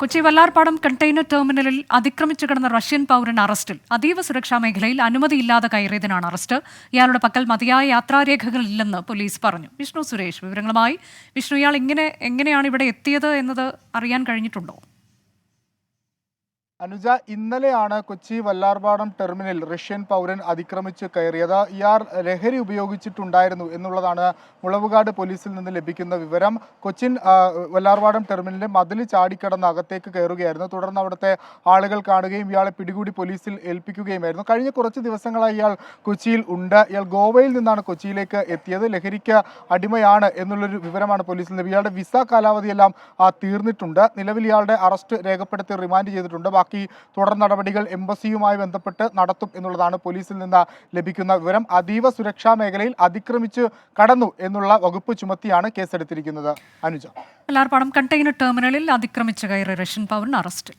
Kochi Vallarpadam container ടെർമിനലിൽ അതിക്രമിച്ചു കിടന്ന റഷ്യൻ പൗരൻ അറസ്റ്റിൽ. അതീവ സുരക്ഷാ മേഖലയിൽ അനുമതിയില്ലാതെ കയറിയതിനാണ് അറസ്റ്റ്. ഇയാളുടെ പക്കൽ മതിയായ യാത്രാരേഖകളില്ലെന്ന് പോലീസ് പറഞ്ഞു. വിഷ്ണു സുരേഷ് വിവരങ്ങളുമായി. വിഷ്ണു, ഇയാൾ എങ്ങനെയാണ് ഇവിടെ എത്തിയത് എന്നത് അറിയാൻ കഴിഞ്ഞിട്ടുണ്ടോ? അനുജ, ഇന്നലെയാണ് കൊച്ചി വല്ലാർപാടം ടെർമിനൽ റഷ്യൻ പൗരൻ അതിക്രമിച്ച് കയറിയത്. ഇയാൾ ലഹരി ഉപയോഗിച്ചിട്ടുണ്ടായിരുന്നു എന്നുള്ളതാണ് മുളവുകാട് പോലീസിൽ നിന്ന് ലഭിക്കുന്ന വിവരം. കൊച്ചിൻ വല്ലാർപാടം ടെർമിനലിലെ മതിൽ ചാടിക്കടന്ന് അകത്തേക്ക് കയറുകയായിരുന്നു. തുടർന്ന് അവിടുത്തെ ആളുകൾ കാണുകയും ഇയാളെ പിടികൂടി പോലീസിൽ ഏൽപ്പിക്കുകയുമായിരുന്നു. കഴിഞ്ഞ കുറച്ച് ദിവസങ്ങളായി ഇയാൾ കൊച്ചിയിൽ ഉണ്ട്. ഇയാൾ ഗോവയിൽ നിന്നാണ് കൊച്ചിയിലേക്ക് എത്തിയത്. ലഹരിക്ക് അടിമയാണ് എന്നുള്ളൊരു വിവരമാണ് പോലീസിൽ നിന്ന്. ഇയാളുടെ വിസ കാലാവധിയെല്ലാം തീർന്നിട്ടുണ്ട്. നിലവിൽ ഇയാളുടെ അറസ്റ്റ് രേഖപ്പെടുത്തി റിമാൻഡ് ചെയ്തിട്ടുണ്ട്. തുടർ നടപടികൾ എംബസിയുമായി ബന്ധപ്പെട്ട് നടത്തും എന്നുള്ളതാണ് പോലീസിൽ നിന്ന് ലഭിക്കുന്ന വിവരം. അതീവ സുരക്ഷാ മേഖലയിൽ അതിക്രമിച്ച് കടന്നു എന്നുള്ള വകുപ്പ് ചുമത്തിയാണ് കേസെടുത്തിരിക്കുന്നത്. അനുജ, വല്ലാർപാടം കണ്ടെയ്നർ ടെർമിനലിൽ അതിക്രമിച്ച് കയറി റഷ്യൻ പൗരൻ അറസ്റ്റിൽ.